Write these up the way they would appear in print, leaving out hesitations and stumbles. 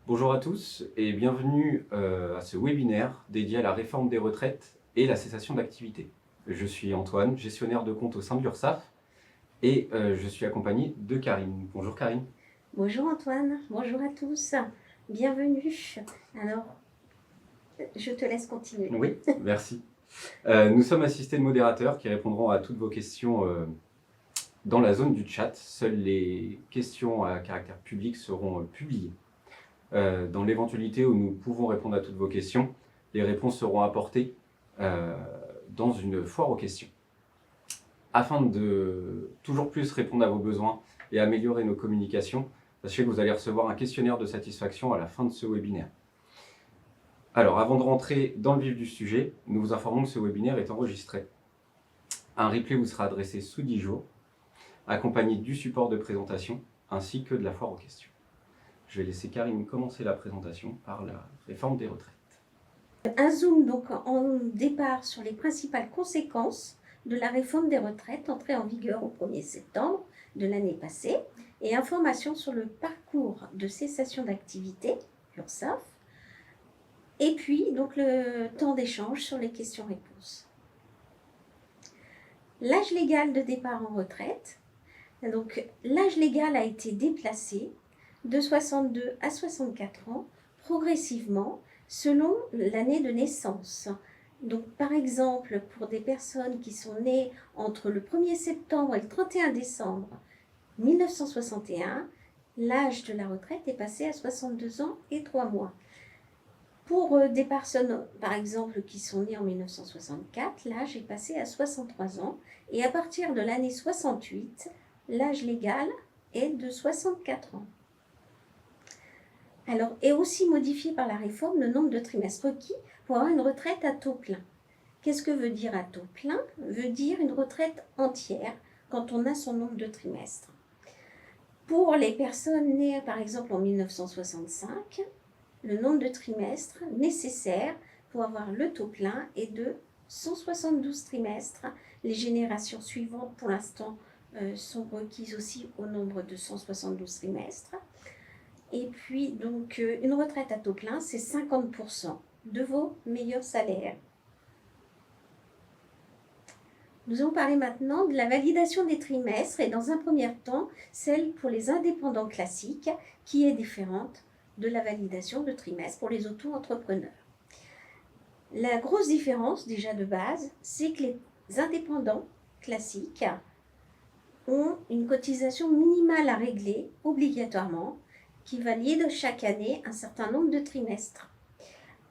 Bonjour à tous et bienvenue à ce webinaire dédié à la réforme des retraites et la cessation d'activité. Je suis Antoine, gestionnaire de compte au sein de l'URSSAF et je suis accompagné de Karine. Bonjour Karine. Bonjour Antoine, bonjour à tous, bienvenue. Alors, je te laisse continuer. Oui, merci. Nous sommes assistés de modérateurs qui répondront à toutes vos questions dans la zone du chat. Seules les questions à caractère public seront publiées. Dans l'éventualité où nous pouvons répondre à toutes vos questions, les réponses seront apportées dans une foire aux questions. Afin de toujours plus répondre à vos besoins et améliorer nos communications, sachez que vous allez recevoir un questionnaire de satisfaction à la fin de ce webinaire. Alors, avant de rentrer dans le vif du sujet, nous vous informons que ce webinaire est enregistré. Un replay vous sera adressé sous 10 jours, accompagné du support de présentation ainsi que de la foire aux questions. Je vais laisser Karine commencer la présentation par la réforme des retraites. Un zoom donc en départ sur les principales conséquences de la réforme des retraites entrée en vigueur au 1er septembre de l'année passée et information sur le parcours de cessation d'activité, URSSAF, et puis donc le temps d'échange sur les questions-réponses. L'âge légal de départ en retraite. Donc, l'âge légal a été déplacé de 62 à 64 ans progressivement selon l'année de naissance. Donc, par exemple, pour des personnes qui sont nées entre le 1er septembre et le 31 décembre 1961, l'âge de la retraite est passé à 62 ans et 3 mois. Pour des personnes, par exemple, qui sont nées en 1964, l'âge est passé à 63 ans et à partir de l'année 68, l'âge légal est de 64 ans. Alors, est aussi modifié par la réforme le nombre de trimestres requis pour avoir une retraite à taux plein. Qu'est-ce que veut dire à taux plein? Veut dire une retraite entière quand on a son nombre de trimestres. Pour les personnes nées, par exemple, en 1965, le nombre de trimestres nécessaires pour avoir le taux plein est de 172 trimestres. Les générations suivantes, pour l'instant, sont requises aussi au nombre de 172 trimestres. Et puis, donc, une retraite à taux plein, c'est 50% de vos meilleurs salaires. Nous allons parler maintenant de la validation des trimestres et dans un premier temps, celle pour les indépendants classiques qui est différente de la validation de trimestre pour les auto-entrepreneurs. La grosse différence, déjà de base, c'est que les indépendants classiques ont une cotisation minimale à régler obligatoirement qui valide chaque année un certain nombre de trimestres.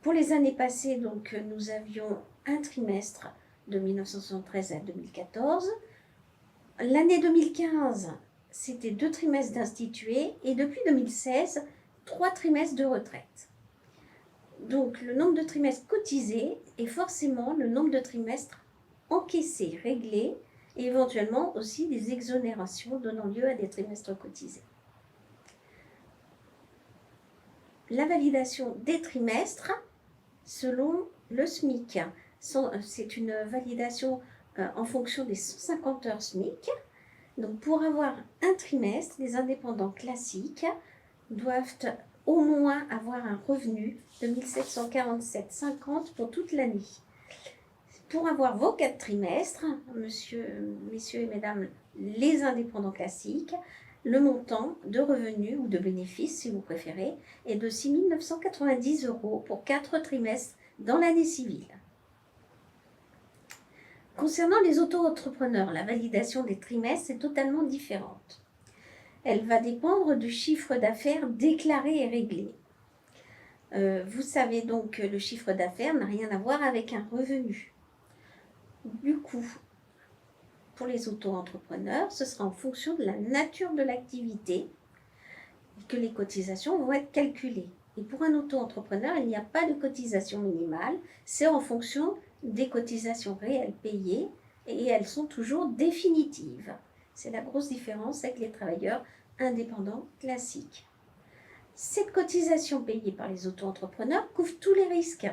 Pour les années passées, donc, nous avions un trimestre de 1973 à 2014. L'année 2015, c'était 2 trimestres d'institués et depuis 2016, 3 trimestres de retraite. Donc, le nombre de trimestres cotisés est forcément le nombre de trimestres encaissés, réglés, et éventuellement aussi des exonérations donnant lieu à des trimestres cotisés. La validation des trimestres selon le SMIC. C'est une validation en fonction des 150 heures SMIC. Donc, pour avoir un trimestre, les indépendants classiques doivent au moins avoir un revenu de 1747,50 pour toute l'année. Pour avoir vos 4 trimestres, messieurs et mesdames les indépendants classiques, le montant de revenus ou de bénéfices, si vous préférez, est de 6 990 € pour 4 trimestres dans l'année civile. Concernant les auto-entrepreneurs, la validation des trimestres est totalement différente. Elle va dépendre du chiffre d'affaires déclaré et réglé. Vous savez donc que le chiffre d'affaires n'a rien à voir avec un revenu. Du coup, pour les auto-entrepreneurs, ce sera en fonction de la nature de l'activité que les cotisations vont être calculées. Et pour un auto-entrepreneur, il n'y a pas de cotisation minimale, c'est en fonction des cotisations réelles payées et elles sont toujours définitives. C'est la grosse différence avec les travailleurs indépendants classiques. Cette cotisation payée par les auto-entrepreneurs couvre tous les risques,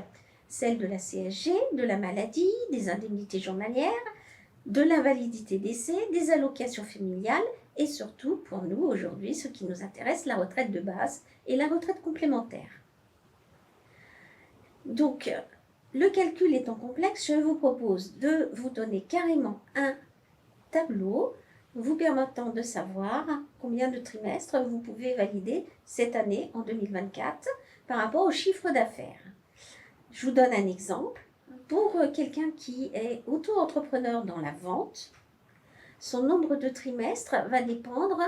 celles de la CSG, de la maladie, des indemnités journalières, de l'invalidité d'essai, des allocations familiales et surtout, pour nous aujourd'hui, ce qui nous intéresse, la retraite de base et la retraite complémentaire. Donc, le calcul étant complexe, je vous propose de vous donner carrément un tableau vous permettant de savoir combien de trimestres vous pouvez valider cette année en 2024 par rapport au chiffre d'affaires. Je vous donne un exemple. Pour quelqu'un qui est auto-entrepreneur dans la vente, son nombre de trimestres va dépendre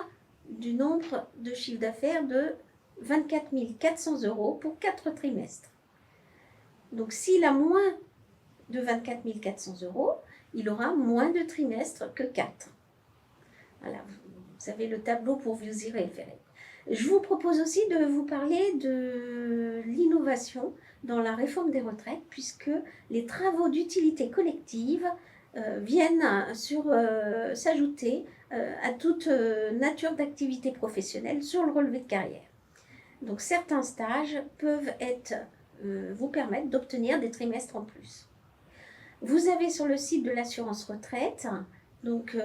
du nombre de chiffre d'affaires de 24 400 € pour 4 trimestres. Donc s'il a moins de 24 400 €, il aura moins de trimestres que 4. Voilà, vous avez le tableau pour vous y référer. Je vous propose aussi de vous parler de l'innovation dans la réforme des retraites, puisque les travaux d'utilité collective viennent s'ajouter à toute nature d'activité professionnelle sur le relevé de carrière. Donc certains stages peuvent vous permettre d'obtenir des trimestres en plus. Vous avez sur le site de l'assurance retraite donc,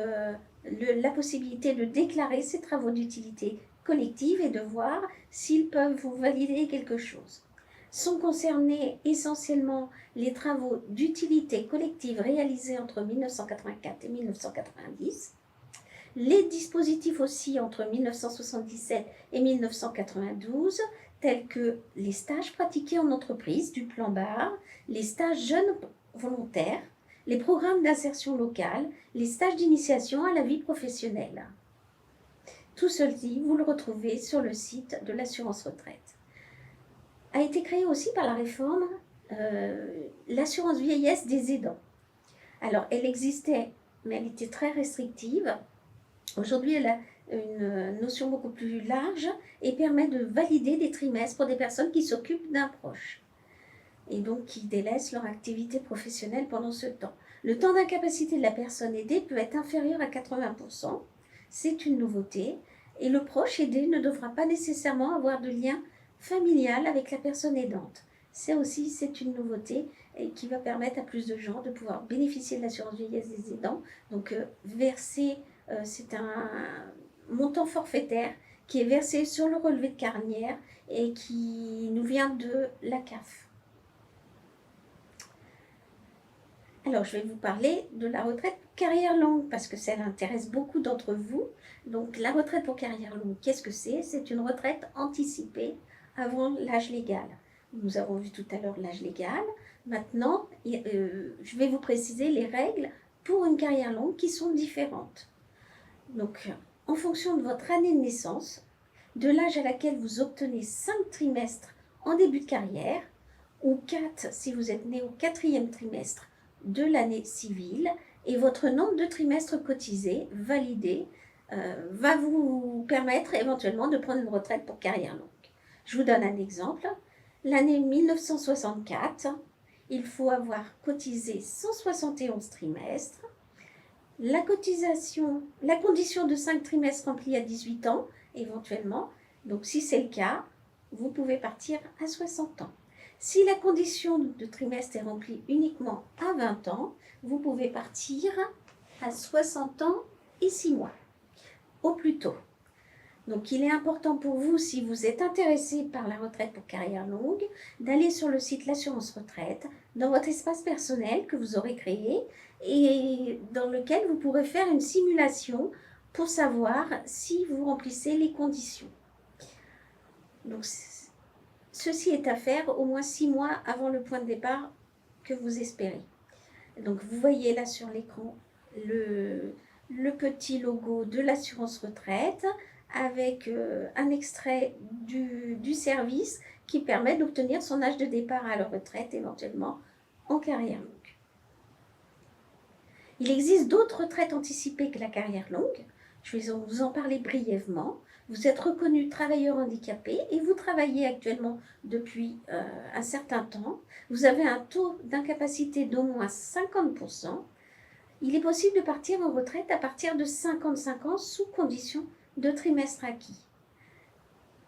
la possibilité de déclarer ces travaux d'utilité collective et de voir s'ils peuvent vous valider quelque chose. Sont concernés essentiellement les travaux d'utilité collective réalisés entre 1984 et 1990, les dispositifs aussi entre 1977 et 1992, tels que les stages pratiqués en entreprise du plan BAR, les stages jeunes volontaires, les programmes d'insertion locale, les stages d'initiation à la vie professionnelle. Tout ceci, vous le retrouvez sur le site de l'assurance retraite. A été créée aussi par la réforme l'assurance vieillesse des aidants. Alors, elle existait, mais elle était très restrictive. Aujourd'hui, elle a une notion beaucoup plus large et permet de valider des trimestres pour des personnes qui s'occupent d'un proche et donc qui délaissent leur activité professionnelle pendant ce temps. Le temps d'incapacité de la personne aidée peut être inférieur à 80%, c'est une nouveauté, et le proche aidé ne devra pas nécessairement avoir de lien familial avec la personne aidante. C'est une nouveauté et qui va permettre à plus de gens de pouvoir bénéficier de l'assurance vieillesse des aidants. Donc c'est un montant forfaitaire qui est versé sur le relevé de carrière et qui nous vient de la CAF. Alors, je vais vous parler de la retraite pour carrière longue parce que ça intéresse beaucoup d'entre vous. Donc, la retraite pour carrière longue, qu'est-ce que c'est? C'est une retraite anticipée avant l'âge légal. Nous avons vu tout à l'heure l'âge légal. Maintenant, je vais vous préciser les règles pour une carrière longue qui sont différentes. Donc, en fonction de votre année de naissance, de l'âge à laquelle vous obtenez 5 trimestres en début de carrière, ou 4 si vous êtes né au 4e trimestre de l'année civile, et votre nombre de trimestres cotisés, validés, va vous permettre éventuellement de prendre une retraite pour carrière longue. Je vous donne un exemple. L'année 1964, il faut avoir cotisé 171 trimestres. La condition de 5 trimestres remplis à 18 ans, éventuellement. Donc si c'est le cas, vous pouvez partir à 60 ans. Si la condition de trimestre est remplie uniquement à 20 ans, vous pouvez partir à 60 ans et 6 mois, au plus tôt. Donc il est important pour vous, si vous êtes intéressé par la retraite pour carrière longue, d'aller sur le site L'Assurance Retraite, dans votre espace personnel que vous aurez créé et dans lequel vous pourrez faire une simulation pour savoir si vous remplissez les conditions. Donc ceci est à faire au moins 6 mois avant le point de départ que vous espérez. Donc vous voyez là sur l'écran le petit logo de l'assurance retraite avec un extrait du service qui permet d'obtenir son âge de départ à la retraite éventuellement en carrière longue. Il existe d'autres retraites anticipées que la carrière longue. Je vais vous en parler brièvement. Vous êtes reconnu travailleur handicapé et vous travaillez actuellement depuis un certain temps. Vous avez un taux d'incapacité d'au moins 50%. Il est possible de partir en retraite à partir de 55 ans sous condition de trimestre acquis.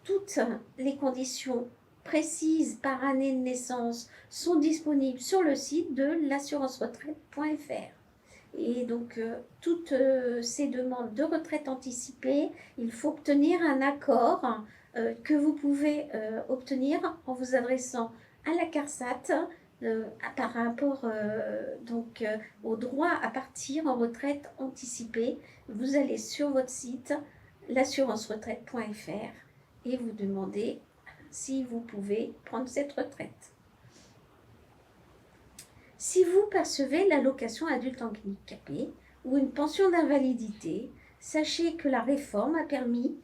Toutes les conditions précises par année de naissance sont disponibles sur le site de l'assuranceretraite.fr. Et donc, toutes ces demandes de retraite anticipée, il faut obtenir un accord que vous pouvez obtenir en vous adressant à la CARSAT par rapport au droit à partir en retraite anticipée. Vous allez sur votre site l'assurance-retraite.fr et vous demandez si vous pouvez prendre cette retraite. Si vous percevez l'allocation adulte handicapé ou une pension d'invalidité, sachez que la réforme a permis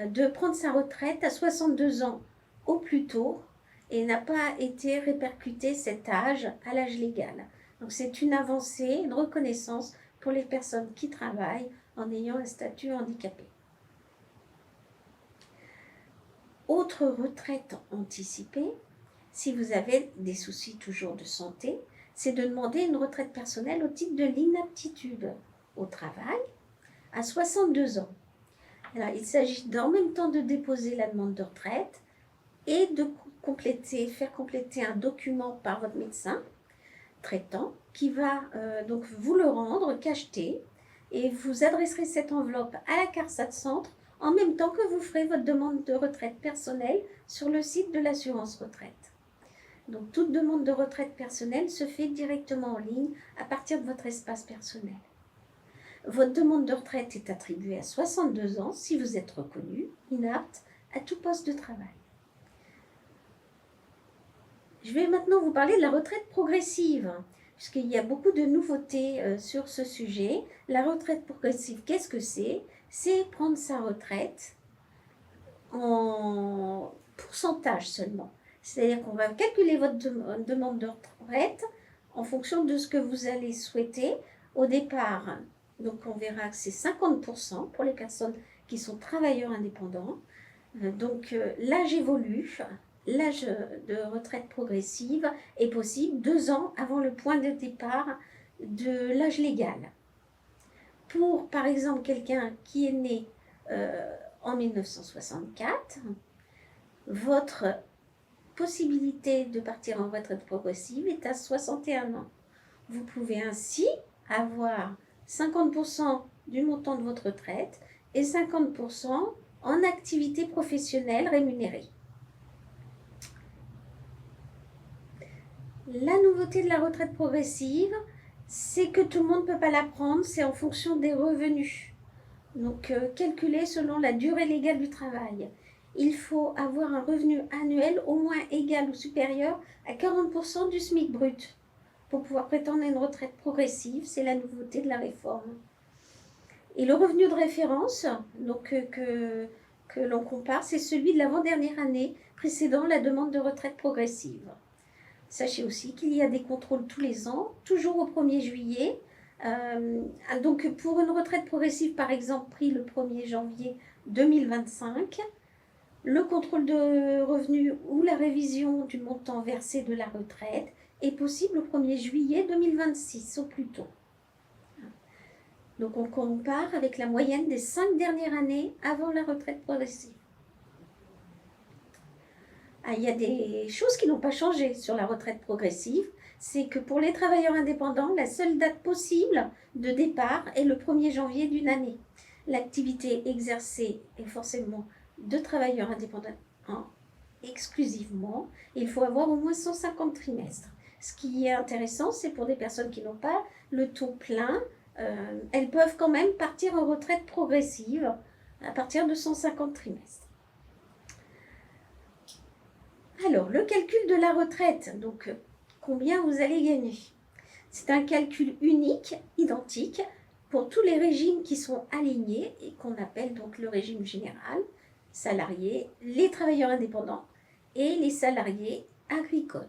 de prendre sa retraite à 62 ans au plus tôt et n'a pas été répercuté cet âge à l'âge légal. Donc c'est une avancée, une reconnaissance pour les personnes qui travaillent en ayant un statut handicapé. Autre retraite anticipée, si vous avez des soucis toujours de santé, c'est de demander une retraite personnelle au titre de l'inaptitude au travail à 62 ans. Alors, il s'agit en même temps de déposer la demande de retraite et de faire compléter un document par votre médecin traitant qui va donc vous le rendre cacheté et vous adresserez cette enveloppe à la CARSAT Centre en même temps que vous ferez votre demande de retraite personnelle sur le site de l'assurance retraite. Donc, toute demande de retraite personnelle se fait directement en ligne à partir de votre espace personnel. Votre demande de retraite est attribuée à 62 ans si vous êtes reconnu inapte à tout poste de travail. Je vais maintenant vous parler de la retraite progressive, puisqu'il y a beaucoup de nouveautés sur ce sujet. La retraite progressive, qu'est-ce que c'est? C'est prendre sa retraite en pourcentage seulement. C'est-à-dire qu'on va calculer votre demande de retraite en fonction de ce que vous allez souhaiter. Au départ, donc on verra que c'est 50% pour les personnes qui sont travailleurs indépendants. L'âge évolue. L'âge de retraite progressive est possible 2 ans avant le point de départ de l'âge légal. Pour, par exemple, quelqu'un qui est né en 1964, votre possibilité de partir en retraite progressive est à 61 ans. Vous pouvez ainsi avoir 50% du montant de votre retraite et 50% en activité professionnelle rémunérée. La nouveauté de la retraite progressive, c'est que tout le monde ne peut pas la prendre, c'est en fonction des revenus. Donc, calculé selon la durée légale du travail. Il faut avoir un revenu annuel au moins égal ou supérieur à 40% du SMIC brut pour pouvoir prétendre à une retraite progressive. C'est la nouveauté de la réforme. Et le revenu de référence que l'on compare, c'est celui de l'avant-dernière année précédant la demande de retraite progressive. Sachez aussi qu'il y a des contrôles tous les ans, toujours au 1er juillet. Donc pour une retraite progressive, par exemple, pris le 1er janvier 2025, le contrôle de revenus ou la révision du montant versé de la retraite est possible au 1er juillet 2026, au plus tôt. Donc on compare avec la moyenne des 5 dernières années avant la retraite progressive. Il y a des choses qui n'ont pas changé sur la retraite progressive. C'est que pour les travailleurs indépendants, la seule date possible de départ est le 1er janvier d'une année. L'activité exercée est forcément de travailleurs indépendants exclusivement. Il faut avoir au moins 150 trimestres. Ce qui est intéressant, c'est pour des personnes qui n'ont pas le taux plein, elles peuvent quand même partir en retraite progressive à partir de 150 trimestres. Alors, le calcul de la retraite, donc combien vous allez gagner? C'est un calcul unique, identique, pour tous les régimes qui sont alignés et qu'on appelle donc le régime général, salariés, les travailleurs indépendants et les salariés agricoles.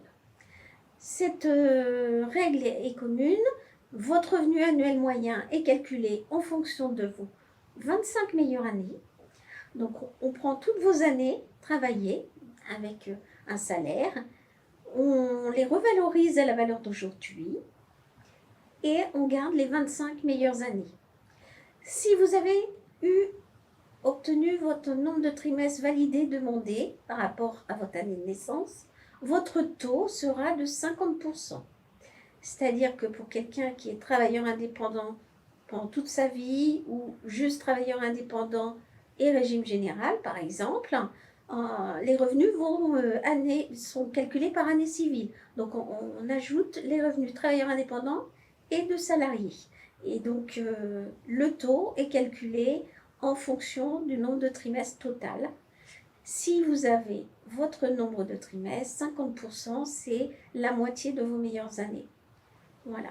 Cette règle est commune. Votre revenu annuel moyen est calculé en fonction de vos 25 meilleures années. Donc, on prend toutes vos années travaillées avec un salaire, on les revalorise à la valeur d'aujourd'hui et on garde les 25 meilleures années. Si vous avez obtenu votre nombre de trimestres validés demandé par rapport à votre année de naissance, votre taux sera de 50%. C'est-à-dire que pour quelqu'un qui est travailleur indépendant pendant toute sa vie ou juste travailleur indépendant et régime général, par exemple, les revenus sont calculés par année civile. Donc on ajoute les revenus de travailleurs indépendants et de salariés. Et donc le taux est calculé en fonction du nombre de trimestres total. Si vous avez votre nombre de trimestres, 50%, c'est la moitié de vos meilleures années. Voilà.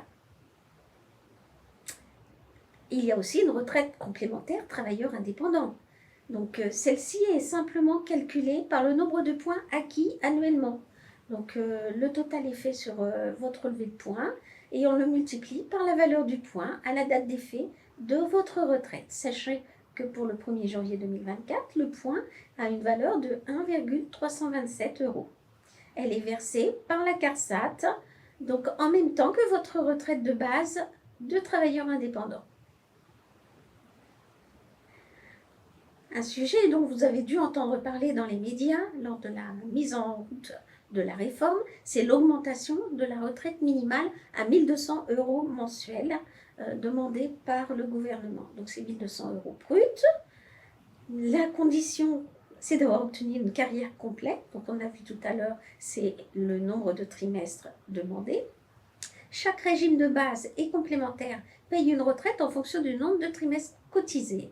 Il y a aussi une retraite complémentaire travailleur indépendant. Donc celle-ci est simplement calculée par le nombre de points acquis annuellement. Donc le total est fait sur votre relevé de points et on le multiplie par la valeur du point à la date d'effet de votre retraite. Sachez que pour le 1er janvier 2024, le point a une valeur de 1,327 €. Elle est versée par la CARSAT, donc en même temps que votre retraite de base de travailleur indépendant. Un sujet dont vous avez dû entendre parler dans les médias lors de la mise en route de la réforme, c'est l'augmentation de la retraite minimale à 1 200 € mensuels demandée par le gouvernement. Donc c'est 1 200 € bruts. La condition, c'est d'avoir obtenu une carrière complète. Donc on a vu tout à l'heure, c'est le nombre de trimestres demandés. Chaque régime de base et complémentaire paye une retraite en fonction du nombre de trimestres cotisés.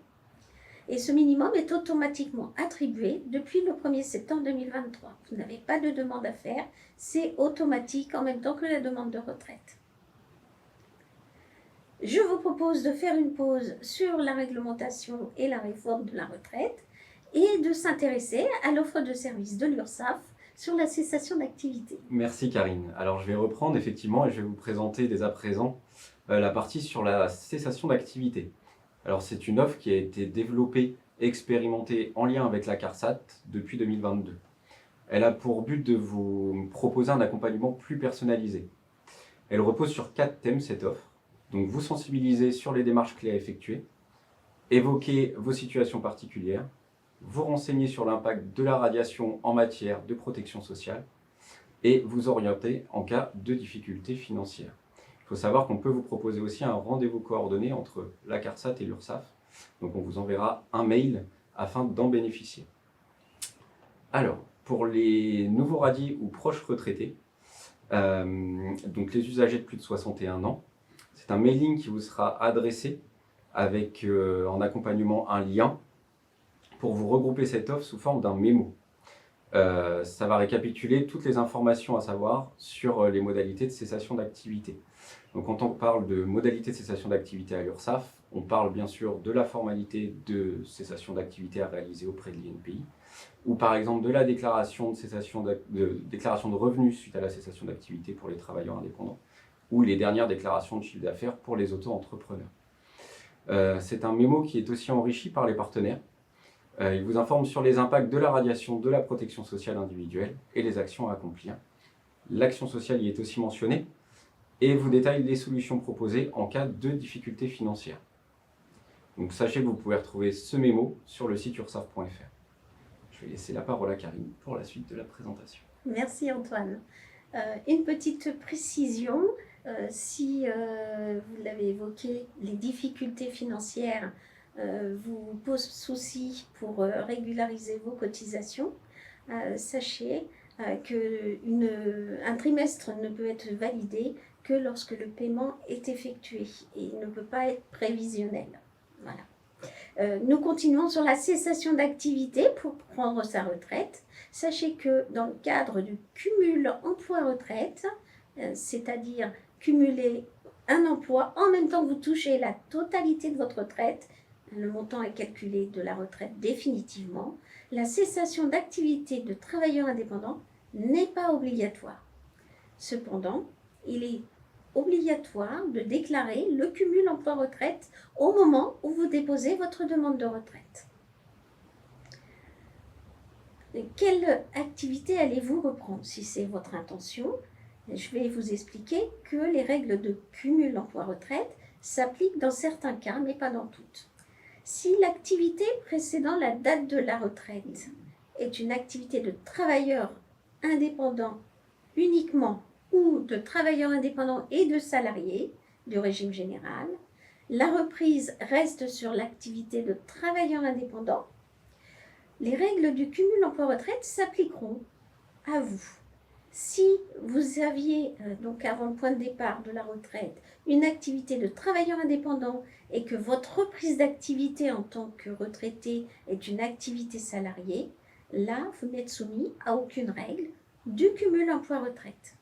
Et ce minimum est automatiquement attribué depuis le 1er septembre 2023. Vous n'avez pas de demande à faire, c'est automatique en même temps que la demande de retraite. Je vous propose de faire une pause sur la réglementation et la réforme de la retraite et de s'intéresser à l'offre de services de l'URSSAF sur la cessation d'activité. Merci Karine. Alors je vais reprendre effectivement et je vais vous présenter dès à présent la partie sur la cessation d'activité. Alors c'est une offre qui a été développée, expérimentée en lien avec la CARSAT depuis 2022. Elle a pour but de vous proposer un accompagnement plus personnalisé. Elle repose sur 4 thèmes cette offre. Donc vous sensibiliser sur les démarches clés à effectuer, évoquer vos situations particulières, vous renseigner sur l'impact de la radiation en matière de protection sociale et vous orienter en cas de difficultés financières. Il faut savoir qu'on peut vous proposer aussi un rendez-vous coordonné entre la CARSAT et l'URSSAF. Donc on vous enverra un mail afin d'en bénéficier. Alors, pour les nouveaux radis ou proches retraités, donc les usagers de plus de 61 ans, c'est un mailing qui vous sera adressé avec en accompagnement un lien pour vous regrouper cette offre sous forme d'un mémo. Ça va récapituler toutes les informations à savoir sur les modalités de cessation d'activité. Donc quand on parle de modalités de cessation d'activité à l'URSSAF, on parle bien sûr de la formalité de cessation d'activité à réaliser auprès de l'INPI, ou par exemple de la déclaration de revenus suite à la cessation d'activité pour les travailleurs indépendants, ou les dernières déclarations de chiffre d'affaires pour les auto-entrepreneurs. C'est un mémo qui est aussi enrichi par les partenaires. Il vous informe sur les impacts de la radiation de la protection sociale individuelle et les actions à accomplir. L'action sociale y est aussi mentionnée et vous détaille les solutions proposées en cas de difficultés financières. Donc sachez que vous pouvez retrouver ce mémo sur le site ursaf.fr. Je vais laisser la parole à Karine pour la suite de la présentation. Merci Antoine. Une petite précision, si vous l'avez évoqué, les difficultés financières vous posent souci pour régulariser vos cotisations, sachez qu'un trimestre ne peut être validé que lorsque le paiement est effectué et il ne peut pas être prévisionnel. Voilà. Nous continuons sur la cessation d'activité pour prendre sa retraite. Sachez que dans le cadre du cumul emploi-retraite, c'est-à-dire cumuler un emploi en même temps que vous touchez la totalité de votre retraite, le montant est calculé de la retraite définitivement, la cessation d'activité de travailleur indépendant n'est pas obligatoire. Cependant, il est obligatoire de déclarer le cumul emploi-retraite au moment où vous déposez votre demande de retraite. Quelle activité allez-vous reprendre? Si c'est votre intention, je vais vous expliquer que les règles de cumul emploi-retraite s'appliquent dans certains cas, mais pas dans toutes. Si l'activité précédant la date de la retraite est une activité de travailleur indépendant uniquement ou de travailleurs indépendants et de salariés du régime général. La reprise reste sur l'activité de travailleurs indépendants. Les règles du cumul emploi-retraite s'appliqueront à vous. Si vous aviez, donc avant le point de départ de la retraite, une activité de travailleur indépendant et que votre reprise d'activité en tant que retraité est une activité salariée, là, vous n'êtes soumis à aucune règle du cumul emploi-retraite.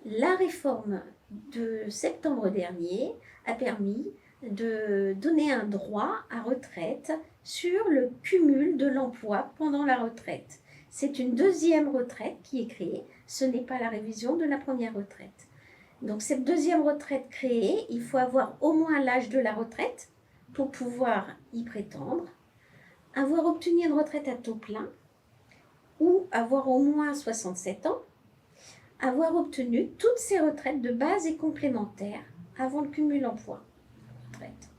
La réforme de septembre dernier a permis de donner un droit à retraite sur le cumul de l'emploi pendant la retraite. C'est une deuxième retraite qui est créée, ce n'est pas la révision de la première retraite. Donc cette deuxième retraite créée, il faut avoir au moins l'âge de la retraite pour pouvoir y prétendre, avoir obtenu une retraite à taux plein ou avoir au moins 67 ans, avoir obtenu toutes ces retraites de base et complémentaires avant le cumul emploi-retraite.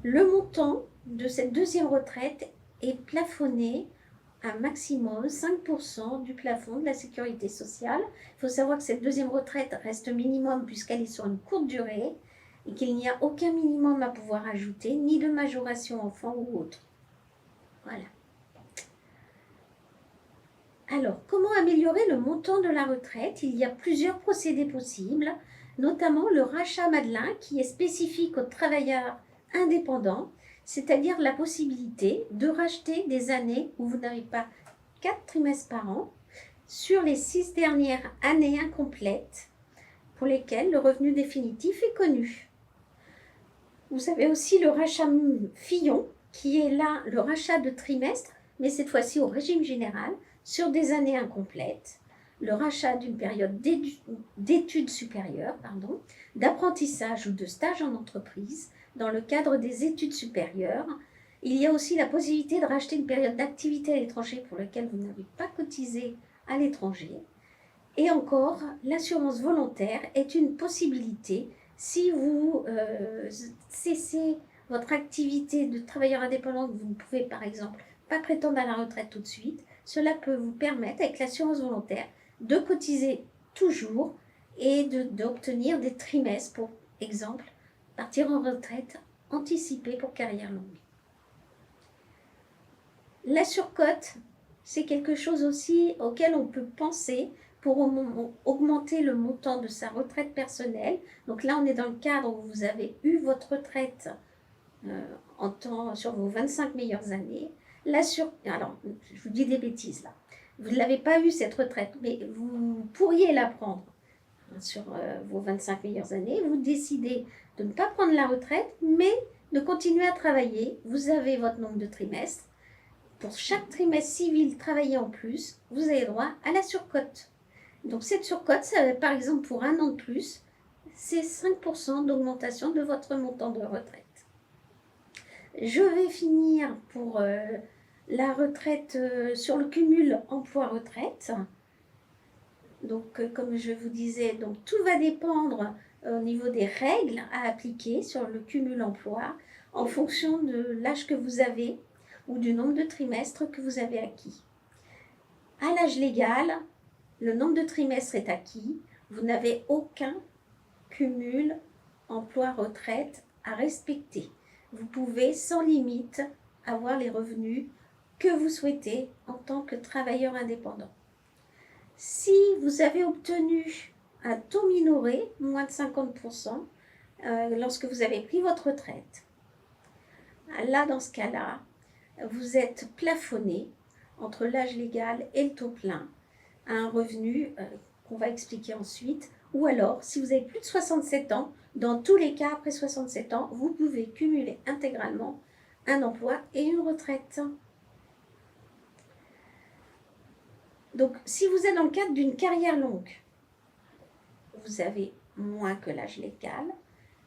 Le montant de cette deuxième retraite est plafonné à maximum 5% du plafond de la sécurité sociale. Il faut savoir que cette deuxième retraite reste minimum puisqu'elle est sur une courte durée et qu'il n'y a aucun minimum à pouvoir ajouter, ni de majoration enfant ou autre. Voilà. Alors, comment améliorer le montant de la retraite? Il y a plusieurs procédés possibles, notamment le rachat Madelin qui est spécifique aux travailleurs indépendants, c'est-à-dire la possibilité de racheter des années où vous n'avez pas 4 trimestres par an sur les 6 dernières années incomplètes pour lesquelles le revenu définitif est connu. Vous avez aussi le rachat Fillon qui est là le rachat de trimestres, mais cette fois-ci au régime général, sur des années incomplètes, le rachat d'une période d'études supérieures, d'apprentissage ou de stage en entreprise dans le cadre des études supérieures. Il y a aussi la possibilité de racheter une période d'activité à l'étranger pour laquelle vous n'avez pas cotisé à l'étranger. Et encore, l'assurance volontaire est une possibilité si vous cessez votre activité de travailleur indépendant, que vous ne pouvez par exemple pas prétendre à la retraite tout de suite. Cela peut vous permettre, avec l'assurance volontaire, de cotiser toujours et d'obtenir des trimestres, pour exemple, partir en retraite anticipée pour carrière longue. La surcote, c'est quelque chose aussi auquel on peut penser pour augmenter le montant de sa retraite personnelle. Donc là, on est dans le cadre où vous avez eu votre retraite sur vos 25 meilleures années. Alors, je vous dis des bêtises là. Vous ne l'avez pas eu cette retraite, mais vous pourriez la prendre sur vos 25 meilleures années. Vous décidez de ne pas prendre la retraite, mais de continuer à travailler. Vous avez votre nombre de trimestres. Pour chaque trimestre civil travaillé en plus, vous avez droit à la surcote. Donc cette surcote, par exemple pour un an de plus, c'est 5% d'augmentation de votre montant de retraite. Je vais finir pour la retraite sur le cumul emploi-retraite. Donc, comme je vous disais, donc, tout va dépendre au niveau des règles à appliquer sur le cumul emploi en fonction de l'âge que vous avez ou du nombre de trimestres que vous avez acquis. À l'âge légal, le nombre de trimestres est acquis. Vous n'avez aucun cumul emploi-retraite à respecter. Vous pouvez sans limite avoir les revenus que vous souhaitez en tant que travailleur indépendant. Si vous avez obtenu un taux minoré, moins de 50%, lorsque vous avez pris votre retraite, là, dans ce cas-là, vous êtes plafonné entre l'âge légal et le taux plein à un revenu qu'on va expliquer ensuite. Ou alors, si vous avez plus de 67 ans, dans tous les cas, après 67 ans, vous pouvez cumuler intégralement un emploi et une retraite. Donc, si vous êtes dans le cadre d'une carrière longue, vous avez moins que l'âge légal,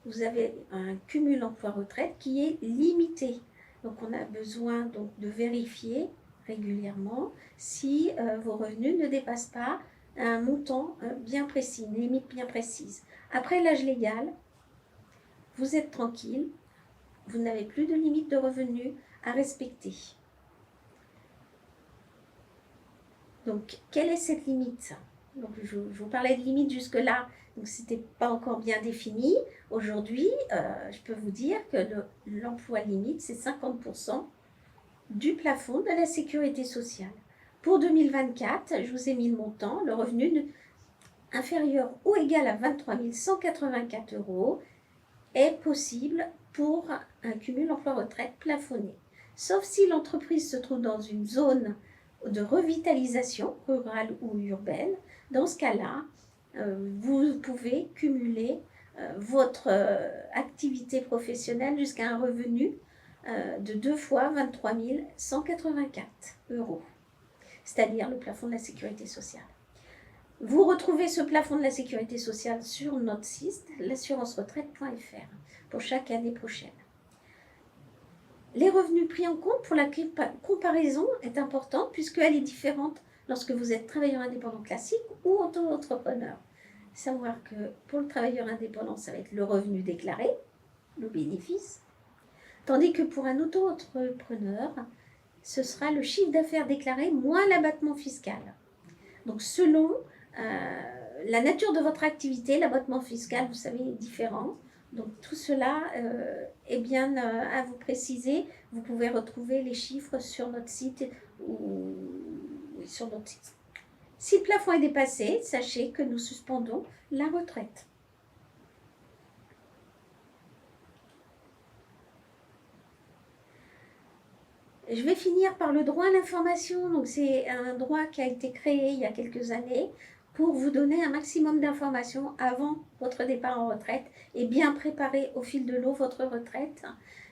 vous avez un cumul emploi-retraite qui est limité. Donc, on a besoin donc, de vérifier régulièrement si vos revenus ne dépassent pas un montant bien précis, une limite bien précise. Après l'âge légal, vous êtes tranquille, vous n'avez plus de limite de revenus à respecter. Donc, quelle est cette limite? Donc, je vous parlais de limite jusque-là, donc ce n'était pas encore bien défini. Aujourd'hui, je peux vous dire que l'emploi limite, c'est 50% du plafond de la sécurité sociale. Pour 2024, je vous ai mis le montant, le revenu inférieur ou égal à 23 184 € est possible pour un cumul emploi-retraite plafonné. Sauf si l'entreprise se trouve dans une zone de revitalisation rurale ou urbaine. Dans ce cas-là, vous pouvez cumuler votre activité professionnelle jusqu'à un revenu de 2 fois 23 184 €, c'est-à-dire le plafond de la sécurité sociale. Vous retrouvez ce plafond de la sécurité sociale sur notre site, l'assurance-retraite.fr, pour chaque année prochaine. Les revenus pris en compte pour la comparaison est importante puisqu'elle est différente lorsque vous êtes travailleur indépendant classique ou auto-entrepreneur. Savoir que pour le travailleur indépendant, ça va être le revenu déclaré, le bénéfice, tandis que pour un auto-entrepreneur, ce sera le chiffre d'affaires déclaré moins l'abattement fiscal. Donc selon la nature de votre activité, l'abattement fiscal, vous savez, est différent. Donc tout cela est bien à vous préciser. Vous pouvez retrouver les chiffres sur notre site ou sur notre site. Si le plafond est dépassé, sachez que nous suspendons la retraite. Je vais finir par le droit à l'information. Donc c'est un droit qui a été créé il y a quelques années pour vous donner un maximum d'informations avant votre départ en retraite et bien préparer au fil de l'eau votre retraite.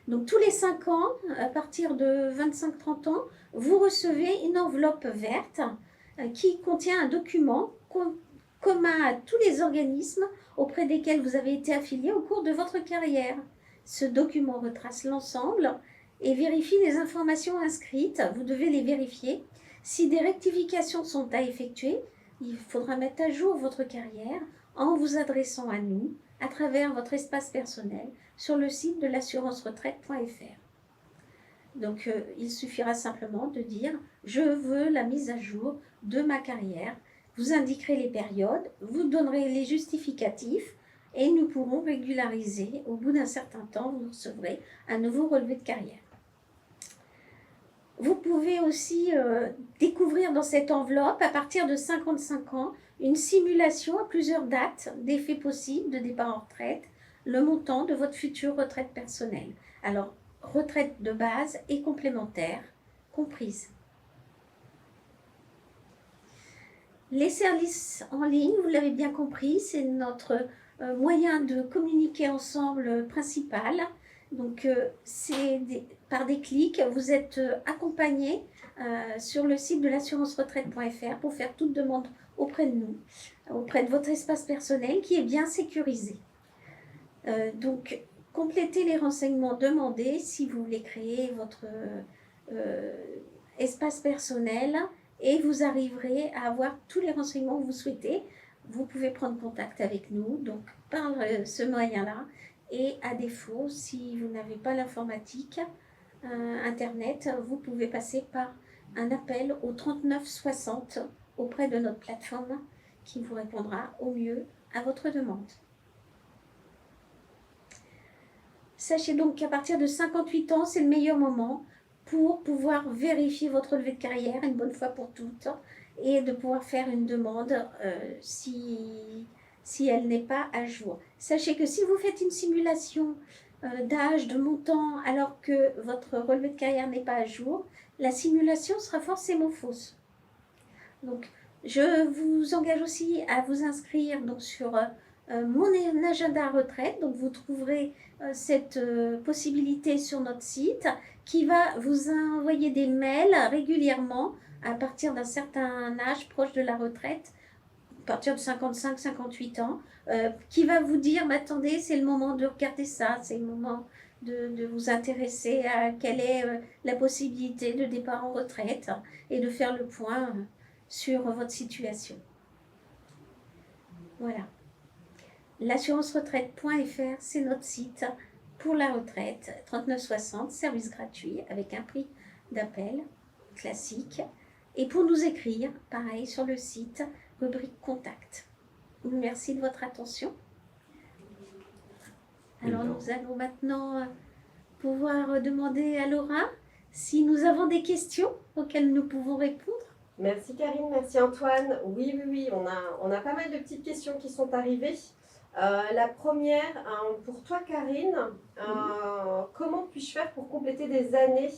Donc tous les 5 ans, à partir de 25-30 ans, vous recevez une enveloppe verte qui contient un document commun à tous les organismes auprès desquels vous avez été affilié au cours de votre carrière. Ce document retrace l'ensemble et vérifie les informations inscrites. Vous devez les vérifier. Si des rectifications sont à effectuer, il faudra mettre à jour votre carrière en vous adressant à nous à travers votre espace personnel sur le site de l'assurance-retraite.fr. Donc, il suffira simplement de dire « Je veux la mise à jour de ma carrière ». Vous indiquerez les périodes, vous donnerez les justificatifs et nous pourrons régulariser. Au bout d'un certain temps, vous recevrez un nouveau relevé de carrière. Vous pouvez aussi découvrir dans cette enveloppe, à partir de 55 ans, une simulation à plusieurs dates d'effets possibles de départ en retraite, le montant de votre future retraite personnelle. Alors, retraite de base et complémentaire comprises. Les services en ligne, vous l'avez bien compris, c'est notre moyen de communiquer ensemble principal. Donc, par des clics, vous êtes accompagné sur le site de l'assurance-retraite.fr pour faire toute demande auprès de nous, auprès de votre espace personnel qui est bien sécurisé. Donc, complétez les renseignements demandés si vous voulez créer votre espace personnel et vous arriverez à avoir tous les renseignements que vous souhaitez. Vous pouvez prendre contact avec nous donc par ce moyen-là. Et à défaut, si vous n'avez pas l'informatique, Internet, vous pouvez passer par un appel au 39 60 auprès de notre plateforme qui vous répondra au mieux à votre demande. Sachez donc qu'à partir de 58 ans, c'est le meilleur moment pour pouvoir vérifier votre relevé de carrière une bonne fois pour toutes et de pouvoir faire une demande si elle n'est pas à jour. Sachez que si vous faites une simulation d'âge, de montant, alors que votre relevé de carrière n'est pas à jour, la simulation sera forcément fausse. Donc, je vous engage aussi à vous inscrire donc, sur mon agenda retraite. Donc, vous trouverez cette possibilité sur notre site qui va vous envoyer des mails régulièrement à partir d'un certain âge proche de la retraite, à partir de 55-58 ans, qui va vous dire, mais attendez, c'est le moment de regarder ça, c'est le moment de vous intéresser à quelle est la possibilité de départ en retraite et de faire le point sur votre situation. Voilà. L'assurance-retraite.fr, c'est notre site pour la retraite, 39 60, service gratuit avec un prix d'appel classique. Et pour nous écrire, pareil, sur le site, rubrique Contact. Merci de votre attention. Alors nous allons maintenant pouvoir demander à Laura si nous avons des questions auxquelles nous pouvons répondre. Merci Karine, merci Antoine. Oui, on a pas mal de petites questions qui sont arrivées. La première, pour toi Karine, comment puis-je faire pour compléter des années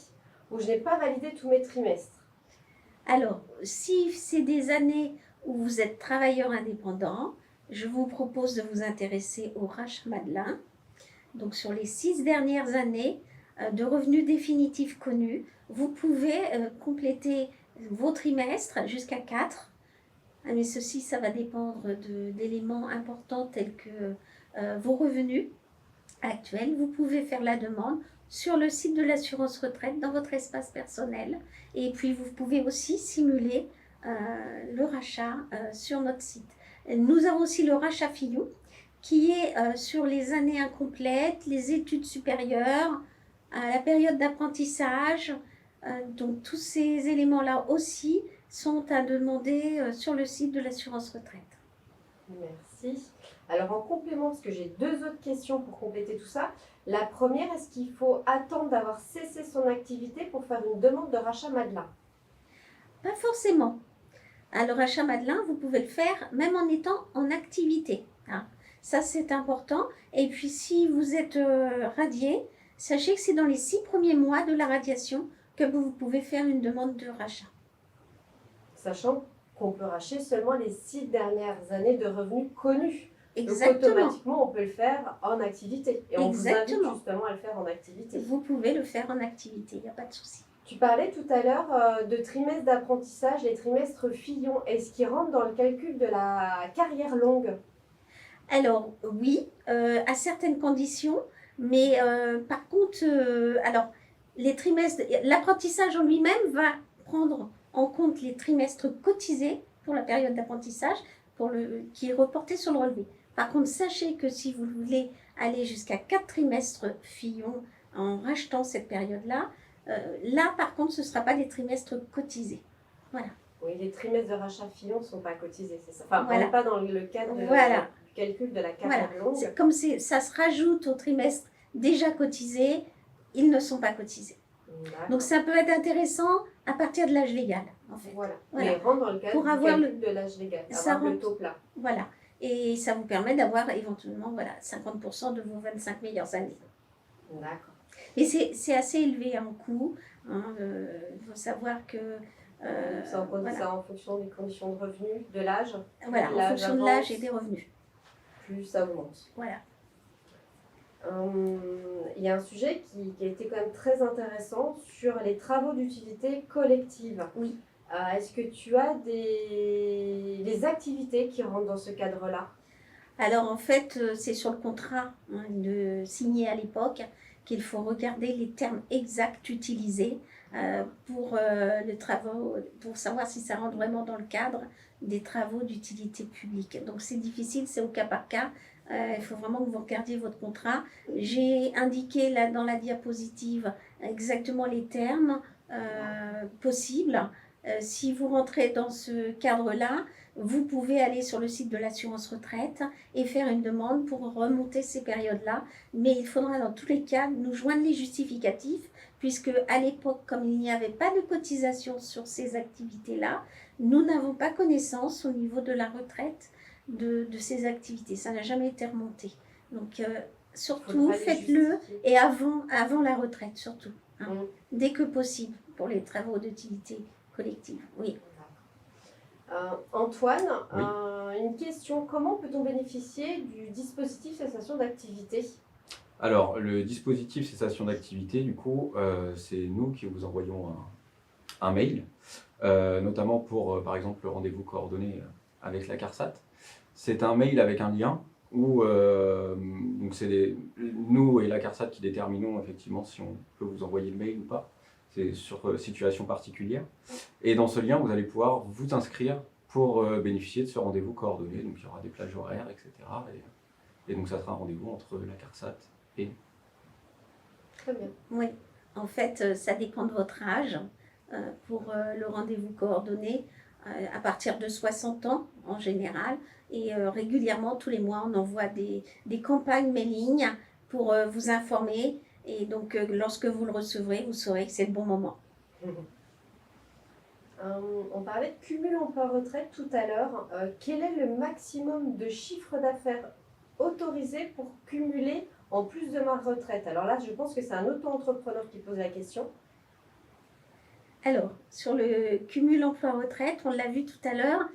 où je n'ai pas validé tous mes trimestres? Alors, si c'est des années où vous êtes travailleur indépendant, je vous propose de vous intéresser au rachat Madelin. Donc, sur les 6 dernières années de revenus définitifs connus, vous pouvez compléter vos trimestres jusqu'à 4. Mais ceci, ça va dépendre d'éléments importants tels que vos revenus actuels. Vous pouvez faire la demande sur le site de l'assurance retraite dans votre espace personnel. Et puis, vous pouvez aussi simuler le rachat sur notre site. Nous avons aussi le rachat Fillon qui est sur les années incomplètes, les études supérieures, la période d'apprentissage. Donc, tous ces éléments-là aussi sont à demander sur le site de l'assurance retraite. Merci. Alors en complément, parce que j'ai 2 autres questions pour compléter tout ça. La première, est-ce qu'il faut attendre d'avoir cessé son activité pour faire une demande de rachat Madelin? Pas forcément. Le rachat Madelin, vous pouvez le faire même en étant en activité. Ça, c'est important. Et puis, si vous êtes radié, sachez que c'est dans les 6 premiers mois de la radiation que vous pouvez faire une demande de rachat. Sachant qu'on peut racheter seulement les 6 dernières années de revenus connus. Exactement. Donc automatiquement, on peut le faire en activité. Et on vous invite justement à le faire en activité. Vous pouvez le faire en activité, il n'y a pas de souci. Tu parlais tout à l'heure de trimestres d'apprentissage, les trimestres Fillon. Est-ce qu'ils rentrent dans le calcul de la carrière longue? Alors oui, à certaines conditions. Mais par contre, alors les trimestres, l'apprentissage en lui-même va prendre en compte les trimestres cotisés pour la période d'apprentissage qui est reporté sur le relevé. Par contre, sachez que si vous voulez aller jusqu'à 4 trimestres Fillon en rachetant cette période-là, là par contre, ce ne sera pas des trimestres cotisés. Voilà. Oui, les trimestres de rachat Fillon ne sont pas cotisés, c'est ça. Enfin, voilà. On n'est pas dans le cadre du calcul de la carrière longue. Comme ça se rajoute aux trimestres déjà cotisés, ils ne sont pas cotisés. Donc ça peut être intéressant à partir de l'âge légal, en fait. Voilà. Mais rentre dans le cadre du calcul de l'âge légal, avoir le taux plat. Voilà. Et ça vous permet d'avoir éventuellement 50% de vos 25 meilleures années. D'accord. Et c'est assez élevé en coût. Il faut savoir que... ça en fonction des conditions de revenus, de l'âge. Voilà, en fonction de l'âge et des revenus. Plus ça augmente. Voilà. Il y a un sujet qui a été quand même très intéressant sur les travaux d'utilité collective. Oui. Est-ce que tu as des activités qui rentrent dans ce cadre-là? Alors en fait, c'est sur le contrat signé à l'époque qu'il faut regarder les termes exacts utilisés pour les travaux, pour savoir si ça rentre vraiment dans le cadre des travaux d'utilité publique. Donc c'est difficile, c'est au cas par cas. Il faut vraiment que vous regardiez votre contrat. J'ai indiqué là dans la diapositive exactement les termes possibles. Si vous rentrez dans ce cadre-là, vous pouvez aller sur le site de l'assurance retraite et faire une demande pour remonter ces périodes-là. Mais il faudra dans tous les cas nous joindre les justificatifs, puisque à l'époque, comme il n'y avait pas de cotisation sur ces activités-là, nous n'avons pas connaissance au niveau de la retraite de ces activités. Ça n'a jamais été remonté. Donc surtout, faites-le et avant la retraite, surtout. Dès que possible, pour les travaux d'utilité collective. Oui. Antoine, oui. Une question. Comment peut-on bénéficier du dispositif cessation d'activité? Alors, le dispositif cessation d'activité, du coup, c'est nous qui vous envoyons un mail, notamment pour, par exemple, le rendez-vous coordonné avec la CARSAT. C'est un mail avec un lien où donc c'est nous et la CARSAT qui déterminons effectivement si on peut vous envoyer le mail ou pas. C'est sur situation particulière. Et dans ce lien, vous allez pouvoir vous inscrire pour bénéficier de ce rendez-vous coordonné. Donc il y aura des plages horaires, etc. Et donc ça sera un rendez-vous entre la CARSAT et... Très bien. Oui, en fait, ça dépend de votre âge. pour le rendez-vous coordonné à partir de 60 ans en général. Et régulièrement, tous les mois, on envoie des campagnes mailing pour vous informer. Et donc, lorsque vous le recevrez, vous saurez que c'est le bon moment. On parlait de cumul emploi-retraite tout à l'heure. Quel est le maximum de chiffre d'affaires autorisé pour cumuler en plus de ma retraite? Alors là, je pense que c'est un auto-entrepreneur qui pose la question. Alors, sur le cumul emploi-retraite, on l'a vu tout à l'heure,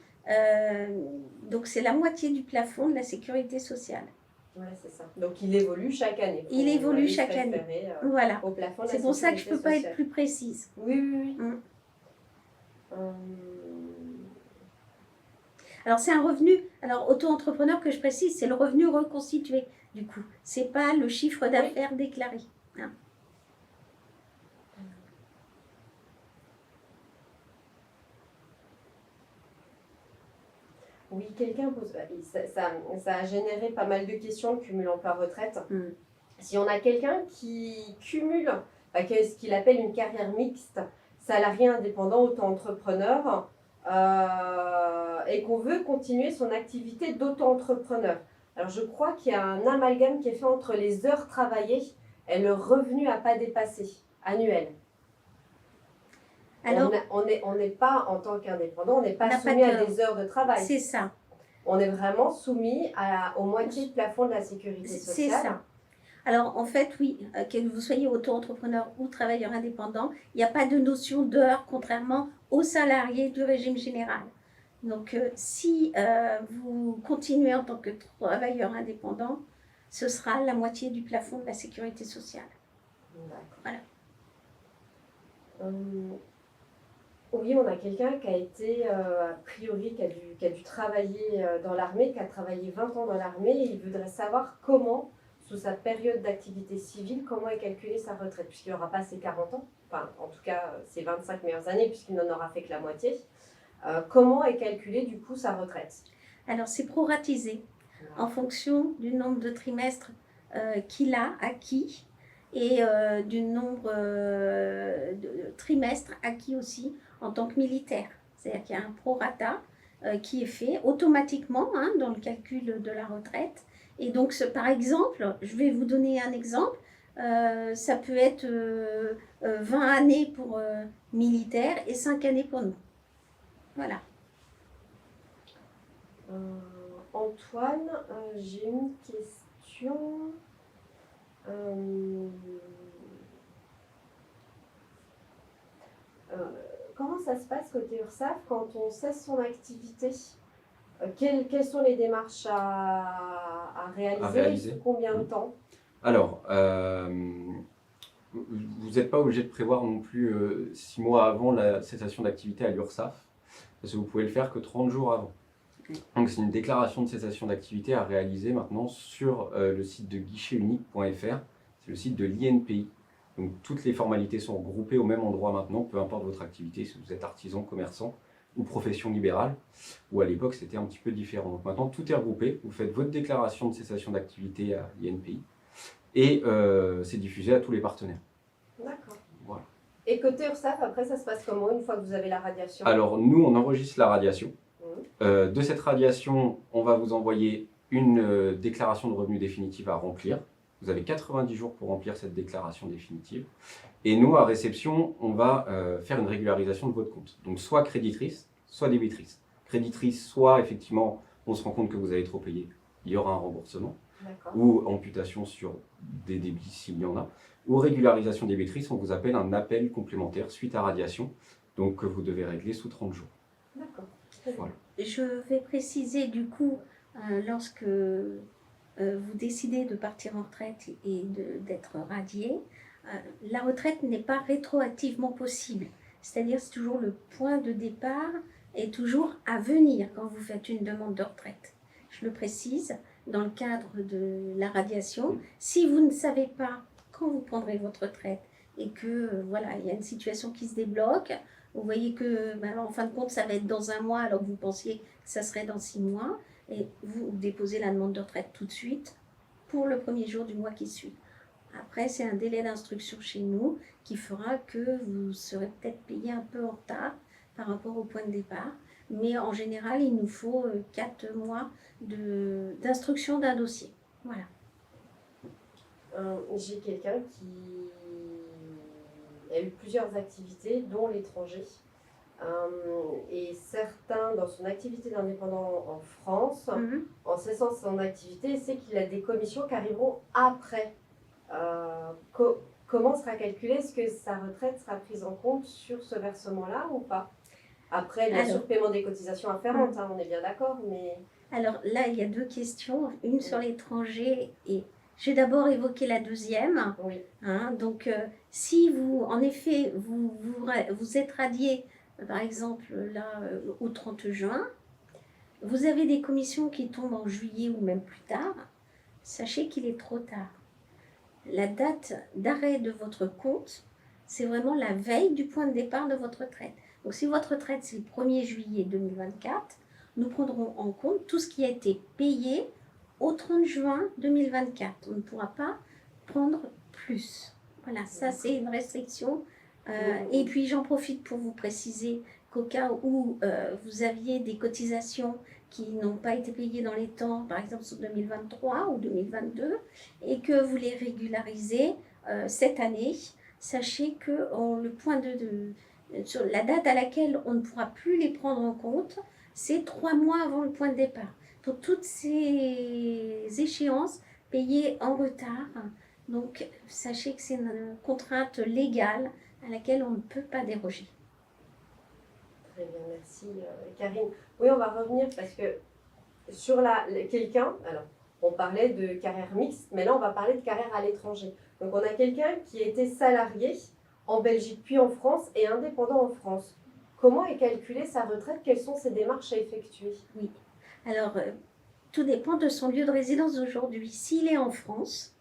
donc c'est la moitié du plafond de la sécurité sociale. Ouais, c'est ça. Donc il évolue chaque année. Il évolue chaque année. Voilà. Au plafond de la C'est pour ça que je ne peux pas être sociale. plus précise. Oui, oui, oui. Alors, c'est un revenu, alors auto-entrepreneur que je précise, c'est le revenu reconstitué, du coup. Ce n'est pas le chiffre d'affaires déclaré. Hein. Oui, quelqu'un pose. Ça a généré pas mal de questions, le cumul emploi-retraite. Si on a quelqu'un qui cumule, ce qu'il appelle une carrière mixte, salarié indépendant, auto-entrepreneur, et qu'on veut continuer son activité d'auto-entrepreneur. Alors je crois qu'il y a un amalgame qui est fait entre les heures travaillées et le revenu à pas dépasser, annuel. Alors, on n'est pas, en tant qu'indépendant, on n'est pas soumis à des heures de travail. C'est ça. On est vraiment soumis au moitié de plafond de la sécurité sociale. C'est ça. Alors, en fait, oui, que vous soyez auto-entrepreneur ou travailleur indépendant, il n'y a pas de notion d'heure, contrairement aux salariés du régime général. Donc, si vous continuez en tant que travailleur indépendant, ce sera la moitié du plafond de la sécurité sociale. D'accord. Voilà. Oui, on a quelqu'un qui a été, a priori, qui a dû travailler dans l'armée, qui a travaillé 20 ans dans l'armée, et il voudrait savoir comment, sous sa période d'activité civile, comment est calculée sa retraite, puisqu'il n'aura pas ses 40 ans, enfin, en tout cas, ses 25 meilleures années, puisqu'il n'en aura fait que la moitié. Comment est calculée, du coup, sa retraite? Alors, c'est proratisé en fonction du nombre de trimestres qu'il a acquis et du nombre de trimestres acquis aussi en tant que militaire. C'est-à-dire qu'il y a un prorata qui est fait automatiquement dans le calcul de la retraite. Et donc, par exemple, je vais vous donner un exemple. Ça peut être 20 années pour militaire et 5 années pour nous. Voilà. Antoine, j'ai une question. Comment ça se passe côté URSSAF quand on cesse son activité? Quelles sont les démarches à réaliser? Sous combien de temps? Alors, vous n'êtes pas obligé de prévoir non plus 6 mois avant la cessation d'activité à l'URSSAF, parce que vous pouvez le faire que 30 jours avant. Donc c'est une déclaration de cessation d'activité à réaliser maintenant sur le site de guichetunique.fr, c'est le site de l'INPI. Donc toutes les formalités sont regroupées au même endroit maintenant, peu importe votre activité, si vous êtes artisan, commerçant ou profession libérale, ou à l'époque c'était un petit peu différent. Donc maintenant tout est regroupé, vous faites votre déclaration de cessation d'activité à l'INPI et c'est diffusé à tous les partenaires. D'accord. Voilà. Et côté URSSAF, après ça se passe comment une fois que vous avez la radiation? Alors nous on enregistre la radiation. De cette radiation, on va vous envoyer une déclaration de revenu définitive à remplir. Vous avez 90 jours pour remplir cette déclaration définitive. Et nous, à réception, on va faire une régularisation de votre compte. Donc soit créditrice, soit débitrice. Créditrice, soit effectivement, on se rend compte que vous avez trop payé, il y aura un remboursement. Ou amputation sur des débits s'il y en a. Ou régularisation débitrice, on vous appelle un appel complémentaire suite à radiation, donc que vous devez régler sous 30 jours. D'accord. Voilà. Je vais préciser du coup, lorsque vous décidez de partir en retraite et d'être radié, la retraite n'est pas rétroactivement possible. C'est-à-dire c'est toujours le point de départ est toujours à venir quand vous faites une demande de retraite. Je le précise, dans le cadre de la radiation, si vous ne savez pas quand vous prendrez votre retraite et que voilà, il y a une situation qui se débloque, vous voyez que en fin de compte ça va être dans 1 mois alors que vous pensiez que ça serait dans 6 mois et vous déposez la demande de retraite tout de suite pour le premier jour du mois qui suit. Après, c'est un délai d'instruction chez nous qui fera que vous serez peut-être payé un peu en retard par rapport au point de départ. Mais en général, il nous faut 4 mois d'instruction d'un dossier. Voilà. J'ai quelqu'un qui a eu plusieurs activités, dont l'étranger. Et certains, dans son activité d'indépendant en France, en cessant son activité, c'est qu'il a des commissions qui arriveront après. Comment sera calculé? Est-ce que sa retraite sera prise en compte sur ce versement-là ou pas? Après, bien sûr, paiement des cotisations afférentes, on est bien d'accord, mais... Alors là, il y a 2 questions, une sur l'étranger et je vais d'abord évoquer la deuxième. Oui. Donc, si vous, en effet, vous êtes radié, par exemple, là, au 30 juin, vous avez des commissions qui tombent en juillet ou même plus tard, sachez qu'il est trop tard. La date d'arrêt de votre compte, c'est vraiment la veille du point de départ de votre retraite. Donc, si votre retraite, c'est le 1er juillet 2024, nous prendrons en compte tout ce qui a été payé au 30 juin 2024. On ne pourra pas prendre plus. Voilà, ça c'est une restriction. Et puis j'en profite pour vous préciser qu'au cas où vous aviez des cotisations qui n'ont pas été payées dans les temps, par exemple sur 2023 ou 2022, et que vous les régularisez cette année, sachez que le point sur la date à laquelle on ne pourra plus les prendre en compte, c'est 3 mois avant le point de départ. Pour toutes ces échéances payées en retard, donc sachez que c'est une contrainte légale à laquelle on ne peut pas déroger. Très bien, merci Karine. Oui, on va revenir parce que sur quelqu'un, alors on parlait de carrière mixte, mais là on va parler de carrière à l'étranger. Donc on a quelqu'un qui était salarié en Belgique puis en France et indépendant en France. Comment est calculée sa retraite? Quelles sont ses démarches à effectuer? Oui, alors tout dépend de son lieu de résidence aujourd'hui. S'il est en France,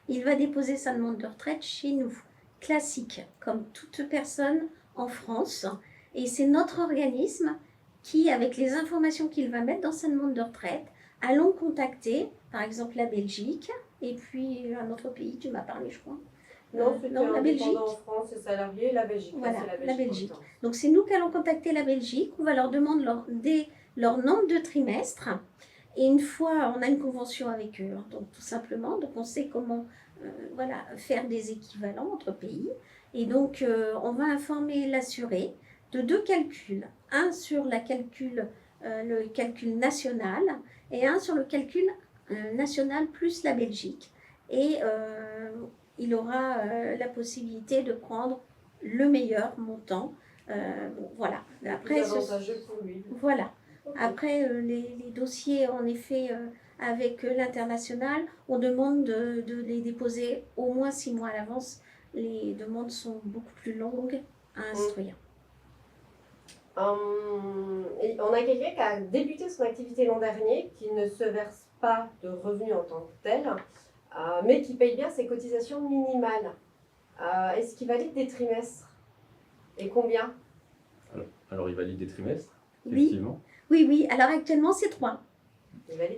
il va déposer sa demande de retraite chez nous, classique, comme toute personne en France. Et c'est notre organisme qui, avec les informations qu'il va mettre dans sa demande de retraite, allons contacter, par exemple, la Belgique, et puis un autre pays, tu m'as parlé, je crois. Non, la Belgique. En France, c'est salarié, la Belgique. Voilà, la Belgique. Donc c'est nous qui allons contacter la Belgique, on va leur demander leur nombre de trimestres. Et une fois, on a une convention avec eux, donc tout simplement, donc on sait comment faire des équivalents entre pays. Et donc, on va informer l'assuré de 2 calculs. Un sur le calcul national et un sur le calcul national plus la Belgique. Et il aura la possibilité de prendre le meilleur montant. Voilà. Après, plus avantageux pour lui. Voilà. Okay. Après, les dossiers, en effet, avec l'international, on demande de les déposer au moins 6 mois à l'avance. Les demandes sont beaucoup plus longues à instruire. Et on a quelqu'un qui a débuté son activité l'an dernier, qui ne se verse pas de revenus en tant que tel, mais qui paye bien ses cotisations minimales. Est-ce qu'il valide des trimestres? Et combien? Alors, il valide des trimestres, oui. Effectivement. Oui. Alors, actuellement, c'est 3.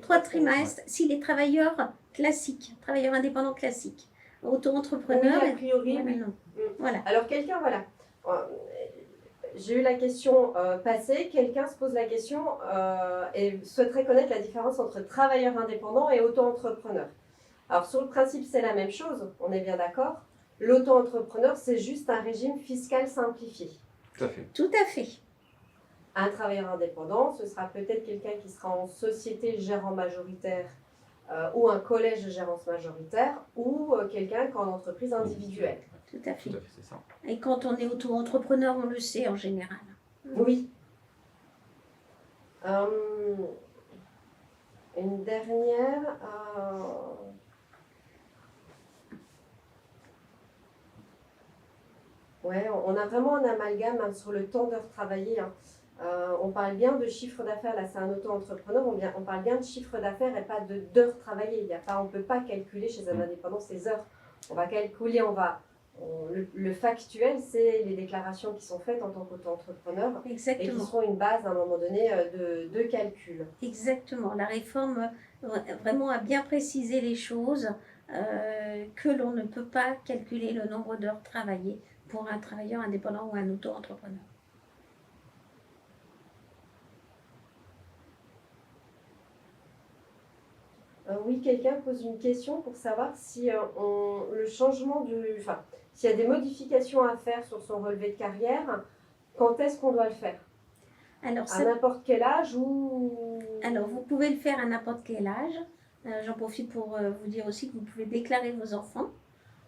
3 trimestres. Ouais. Si les travailleurs classiques, travailleurs indépendants classiques, auto-entrepreneurs... Oui, a priori, oui. Voilà. Alors, quelqu'un, voilà. J'ai eu la question passée. Quelqu'un se pose la question et souhaiterait connaître la différence entre travailleur indépendant et auto-entrepreneur. Alors, sur le principe, c'est la même chose. On est bien d'accord. L'auto-entrepreneur, c'est juste un régime fiscal simplifié. Tout à fait. Tout à fait. Un travailleur indépendant, ce sera peut-être quelqu'un qui sera en société gérant majoritaire ou un collège de gérance majoritaire ou quelqu'un qui est en entreprise individuelle. Tout à fait. Tout à fait, c'est ça. Et quand on est auto-entrepreneur, on le sait en général. Oui. Une dernière... Ouais, on a vraiment un amalgame sur le temps d'heures travaillées. On parle bien de chiffre d'affaires, là c'est un auto-entrepreneur, on parle bien de chiffre d'affaires et pas d'heures travaillées. On ne peut pas calculer chez un indépendant ces heures. On va calculer, le factuel, c'est les déclarations qui sont faites en tant qu'auto-entrepreneur. Exactement. Et qui seront une base à un moment donné de calcul. Exactement. La réforme vraiment a bien précisé les choses que l'on ne peut pas calculer le nombre d'heures travaillées pour un travailleur indépendant ou un auto-entrepreneur. Oui, quelqu'un pose une question pour savoir si le changement enfin, s'il y a des modifications à faire sur son relevé de carrière, quand est-ce qu'on doit le faire? Alors, À n'importe quel âge ou... Alors, vous pouvez le faire à n'importe quel âge. J'en profite pour vous dire aussi que vous pouvez déclarer vos enfants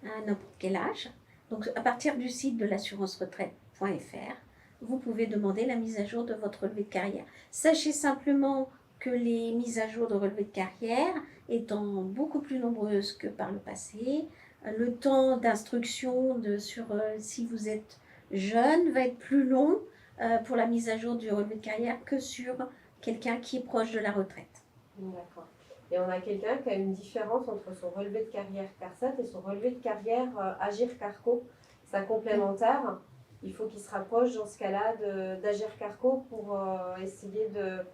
à n'importe quel âge. Donc, à partir du site de l'assurance-retraite.fr, vous pouvez demander la mise à jour de votre relevé de carrière. Sachez simplement que les mises à jour de relevé de carrière étant beaucoup plus nombreuses que par le passé, le temps d'instruction sur si vous êtes jeune va être plus long pour la mise à jour du relevé de carrière que sur quelqu'un qui est proche de la retraite. D'accord. Et on a quelqu'un qui a une différence entre son relevé de carrière CARSAT et son relevé de carrière Agir Carco. C'est un complémentaire. Il faut qu'il se rapproche dans ce cas-là d'Agir Carco pour essayer de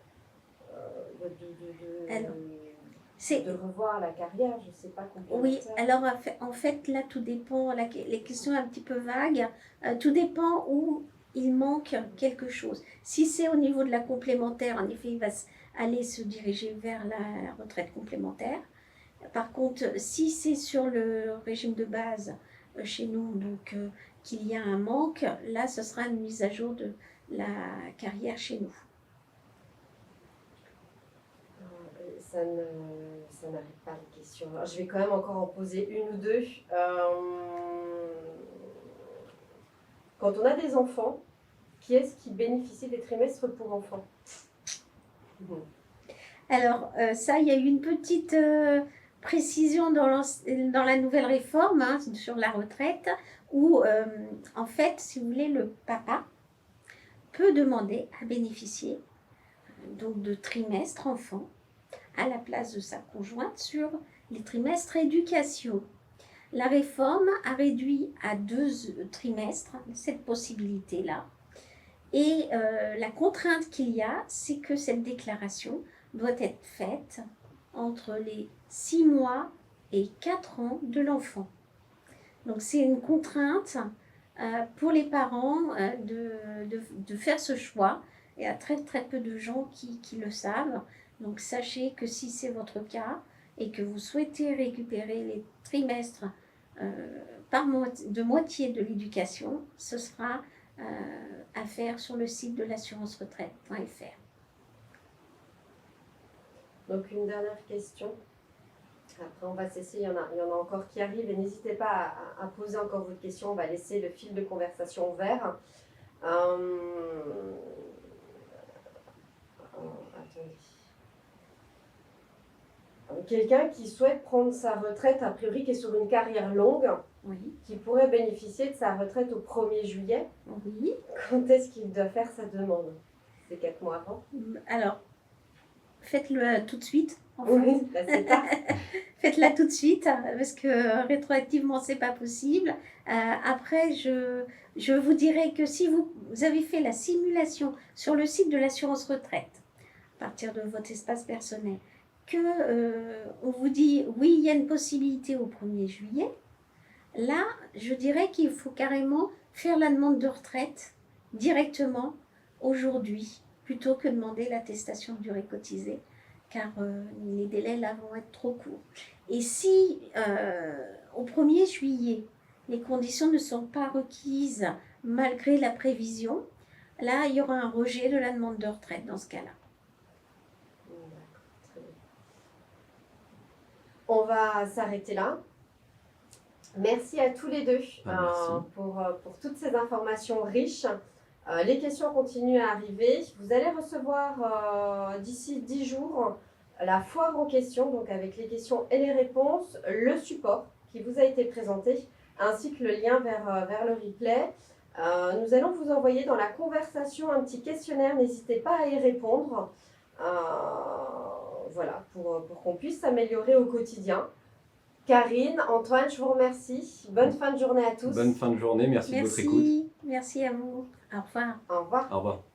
revoir la carrière. Je ne sais pas Oui, complémentaire. alors en fait là tout dépend, les questions un petit peu vagues, tout dépend où il manque quelque chose. Si c'est au niveau de la complémentaire, en effet, il va aller se diriger vers la retraite complémentaire. Par contre, si c'est sur le régime de base chez nous, donc qu'il y a un manque, là, ce sera une mise à jour de la carrière chez nous. Ça n'arrive pas les questions. Alors, je vais quand même encore en poser une ou deux. Quand on a des enfants, qui est-ce qui bénéficie des trimestres pour enfants? Alors, ça, il y a eu une petite précision dans la nouvelle réforme sur la retraite, où, en fait, si vous voulez, le papa peut demander à bénéficier donc, de trimestres enfants à la place de sa conjointe sur les trimestres éducation. La réforme a réduit à 2 trimestres cette possibilité-là. Et la contrainte qu'il y a, c'est que cette déclaration doit être faite entre les 6 mois et 4 ans de l'enfant. Donc c'est une contrainte pour les parents de faire ce choix. Il y a très très peu de gens qui le savent. Donc sachez que si c'est votre cas et que vous souhaitez récupérer les trimestres de moitié de l'éducation, ce sera à faire sur le site de l'assurance-retraite.fr. Donc une dernière question. Après on va cesser, il y en a encore qui arrivent et n'hésitez pas à poser encore votre question, on va laisser le fil de conversation ouvert. Attendez. Quelqu'un qui souhaite prendre sa retraite, a priori qui est sur une carrière longue, Oui. qui pourrait bénéficier de sa retraite au 1er juillet. Oui. Quand est-ce qu'il doit faire sa demande? C'est 4 mois avant? Alors, faites-le tout de suite. Oui, là c'est ça. Faites-la tout de suite, parce que rétroactivement, c'est pas possible. Après, je vous dirais que si vous avez fait la simulation sur le site de l'assurance retraite, à partir de votre espace personnel, on vous dit oui, il y a une possibilité au 1er juillet, là, je dirais qu'il faut carrément faire la demande de retraite directement aujourd'hui, plutôt que demander l'attestation de durée cotisée, car les délais là vont être trop courts. Et si au 1er juillet, les conditions ne sont pas requises malgré la prévision, là, il y aura un rejet de la demande de retraite dans ce cas-là. On va s'arrêter là. Merci à tous les deux pour toutes ces informations riches. Les questions continuent à arriver. Vous allez recevoir d'ici 10 jours la foire en question, donc avec les questions et les réponses, le support qui vous a été présenté, ainsi que le lien vers le replay. Nous allons vous envoyer dans la conversation un petit questionnaire, n'hésitez pas à y répondre. Voilà, pour qu'on puisse s'améliorer au quotidien. Karine, Antoine, je vous remercie. Bonne fin de journée à tous. Bonne fin de journée, merci de votre écoute. Merci à vous. Au revoir. Au revoir. Au revoir.